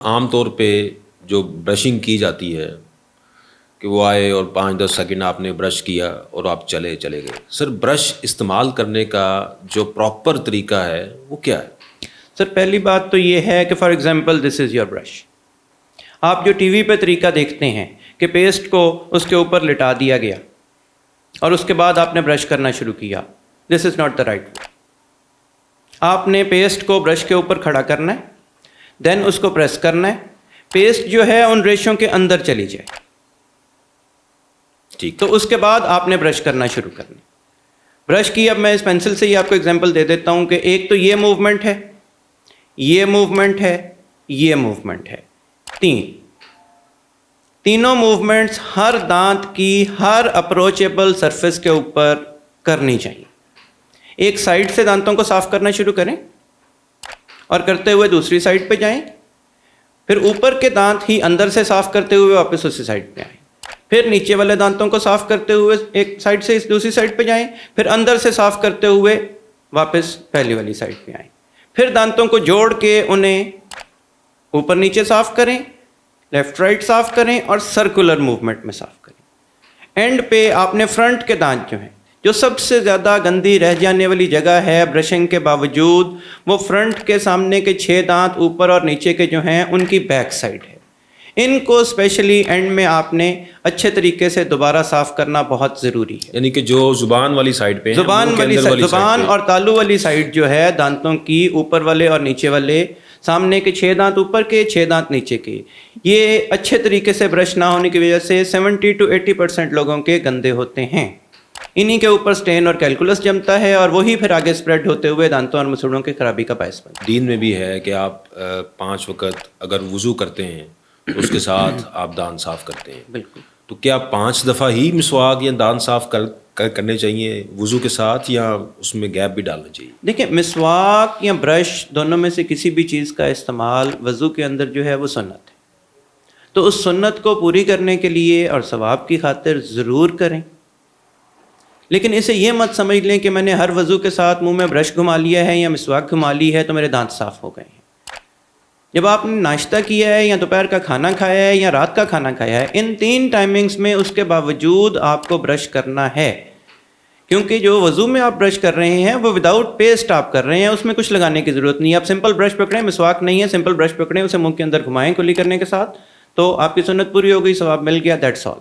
عام طور پہ جو برشنگ کی جاتی ہے کہ وہ آئے اور 5-10 سیکنڈ آپ نے برش کیا اور آپ چلے گئے. سر برش استعمال کرنے کا جو پراپر طریقہ ہے وہ کیا ہے؟ سر پہلی بات تو یہ ہے کہ for example this is your brush. آپ جو ٹی وی پہ طریقہ دیکھتے ہیں کہ پیسٹ کو اس کے اوپر لٹا دیا گیا اور اس کے بعد آپ نے برش کرنا شروع کیا، دس is not the right way. آپ نے پیسٹ کو برش کے اوپر کھڑا کرنا ہے، دین اس کو پریس کرنا ہے، پیسٹ جو ہے ان ریشوں کے اندر چلی جائے، ٹھیک. تو اس کے بعد آپ نے برش کرنا شروع کرنا. برش کی اب میں اس پینسل سے ہی آپ کو ایگزامپل دے دیتا ہوں کہ ایک تو یہ موومنٹ ہے، یہ موومنٹ ہے، یہ موومنٹ ہے، تینوں موومنٹس ہر دانت کی ہر اپروچیبل سرفیس کے اوپر کرنی چاہیے. ایک سائڈ سے دانتوں کو صاف کرنا شروع کریں اور کرتے ہوئے دوسری سائڈ پہ جائیں، پھر اوپر کے دانت ہی اندر سے صاف کرتے ہوئے واپس اسی سائڈ پہ آئیں، پھر نیچے والے دانتوں کو صاف کرتے ہوئے ایک سائڈ سے دوسری سائڈ پہ جائیں، پھر اندر سے صاف کرتے ہوئے واپس پہلی والی سائڈ پہ آئیں، پھر دانتوں کو جوڑ کے انہیں اوپر نیچے صاف کریں، لیفٹ رائٹ صاف کریں اور سرکولر موومنٹ میں صاف کریں. اینڈ پہ آپ نے فرنٹ کے دانت جو ہیں، جو سب سے زیادہ گندی رہ جانے والی جگہ ہے برشنگ کے باوجود، وہ فرنٹ کے سامنے کے 6 دانت اوپر اور نیچے کے جو ہیں ان کی بیک سائڈ ہے. ان کو اسپیشلی اینڈ میں آپ نے اچھے طریقے سے دوبارہ صاف کرنا بہت ضروری ہے. یعنی کہ جو زبان والی سائڈ پہ زبان اور تالو والی سائڈ جو ہے دانتوں کی، اوپر والے اور نیچے والے، سامنے کے 6 دانت اوپر کے، 6 دانت نیچے کے، یہ اچھے طریقے سے برش نہ ہونے کی وجہ سے 70 to 80% لوگوں کے گندے ہوتے ہیں. انہی کے اوپر سٹین اور کیلکولس جمتا ہے اور وہی پھر آگے سپریڈ ہوتے ہوئے دانتوں اور مسوڑوں کی خرابی کا باعث بنتا ہے. دین میں بھی ہے کہ آپ 5 وقت اگر وضو کرتے ہیں تو اس کے ساتھ آپ دانت صاف کرتے ہیں. بالکل. تو کیا 5 دفعہ ہی مسواک یا دانت صاف کرنے چاہیے وضو کے ساتھ، یا اس میں گیپ بھی ڈالنا چاہیے؟ دیکھیں، مسواک یا برش دونوں میں سے کسی بھی چیز کا استعمال وضو کے اندر جو ہے وہ سنت ہے، تو اس سنت کو پوری کرنے کے لیے اور ثواب کی خاطر ضرور کریں. لیکن اسے یہ مت سمجھ لیں کہ میں نے ہر وضو کے ساتھ منہ میں برش گھما لیا ہے یا مسواک گھما لی ہے تو میرے دانت صاف ہو گئے ہیں. جب آپ نے ناشتہ کیا ہے یا دوپہر کا کھانا کھایا ہے یا رات کا کھانا کھایا ہے، ان 3 ٹائمنگز میں اس کے باوجود آپ کو برش کرنا ہے، کیونکہ جو وضو میں آپ برش کر رہے ہیں وہ وداؤٹ پیسٹ آپ کر رہے ہیں، اس میں کچھ لگانے کی ضرورت نہیں ہے. آپ سمپل برش پکڑیں، مسواک نہیں ہے، سمپل برش پکڑیں، اسے منہ کے اندر گھمائیں کلی کرنے کے ساتھ، تو آپ کی سنت پوری ہو گئی، ثواب مل گیا، دیٹس آل.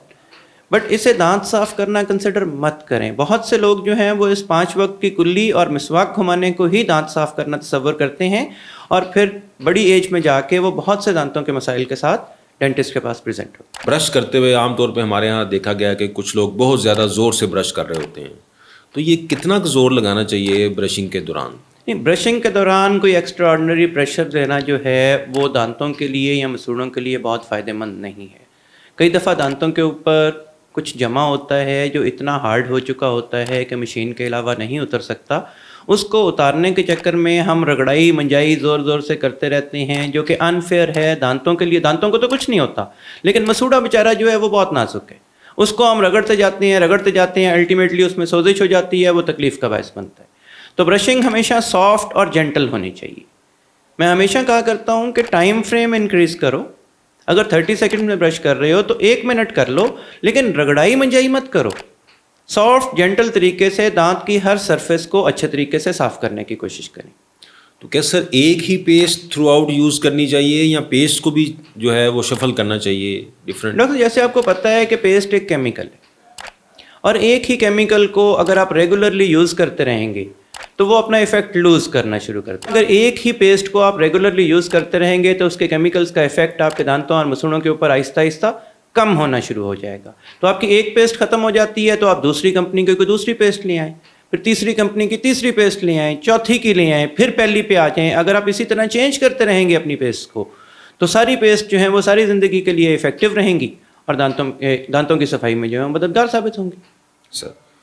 بٹ اسے دانت صاف کرنا کنسیڈر مت کریں. بہت سے لوگ جو ہیں وہ اس 5 وقت کی کلی اور مسواک گھمانے کو ہی دانت صاف کرنا تصور کرتے ہیں، اور پھر بڑی ایج میں جا کے وہ بہت سے دانتوں کے مسائل کے ساتھ ڈینٹسٹ کے پاس پریزنٹ ہو. برش کرتے ہوئے عام طور پہ ہمارے ہاں دیکھا گیا کہ کچھ لوگ بہت زیادہ زور سے برش کر رہے ہوتے ہیں، تو یہ کتنا زور لگانا چاہیے برشنگ کے دوران؟ برشنگ کے دوران کوئی ایکسٹرا آرڈنری پریشر دینا جو ہے وہ دانتوں کے لیے یا مسوڑوں کے لیے بہت فائدہ مند نہیں ہے. کئی دفعہ دانتوں کے اوپر کچھ جمع ہوتا ہے جو اتنا ہارڈ ہو چکا ہوتا ہے کہ مشین کے علاوہ نہیں اتر سکتا. اس کو اتارنے کے چکر میں ہم رگڑائی منجائی زور زور سے کرتے رہتے ہیں، جو کہ انفیئر ہے دانتوں کے لیے. دانتوں کو تو کچھ نہیں ہوتا، لیکن مسوڑا بیچارہ جو ہے وہ بہت نازک ہے، اس کو ہم رگڑتے جاتے ہیں، الٹیمیٹلی اس میں سوزش ہو جاتی ہے، وہ تکلیف کا باعث بنتا ہے. تو برشنگ ہمیشہ سافٹ اور جینٹل ہونی چاہیے. میں ہمیشہ کہا کرتا ہوں کہ ٹائم فریم انکریز کرو. اگر 30 سیکنڈ میں برش کر رہے ہو تو 1 منٹ کر لو، لیکن رگڑائی منجائی مت کرو. سافٹ جینٹل طریقے سے دانت کی ہر سرفیس کو اچھے طریقے سے صاف کرنے کی کوشش کریں. تو کیا سر ایک ہی پیسٹ تھرو آؤٹ یوز کرنی چاہیے یا پیسٹ کو بھی جو ہے وہ شفل کرنا چاہیے ڈفرینٹ؟ ڈاکٹر، جیسے آپ کو پتہ ہے کہ پیسٹ ایک کیمیکل ہے، اور ایک ہی کیمیکل کو اگر آپ ریگولرلی یوز کرتے رہیں گے تو وہ اپنا ایفیکٹ لوز کرنا شروع کرتا ہے. اگر ایک ہی پیسٹ کو آپ ریگولرلی یوز کرتے رہیں گے تو اس کے کیمیکلز کا ایفیکٹ آپ کے دانتوں اور مسوڑوں کے اوپر آہستہ آہستہ کم ہونا شروع ہو جائے گا. تو آپ کی ایک پیسٹ ختم ہو جاتی ہے تو آپ دوسری کمپنی کی کوئی دوسری پیسٹ لے آئیں، پھر تیسری کمپنی کی تیسری پیسٹ لے آئیں، چوتھی کی لے آئیں، پھر پہلی پہ آ جائیں. اگر آپ اسی طرح چینج کرتے رہیں گے اپنی پیسٹ کو تو ساری پیسٹ جو ہیں وہ ساری زندگی کے لیے افیکٹو رہیں گی اور دانتوں کی صفائی میں جو ہے مددگار ثابت ہوں گی. سر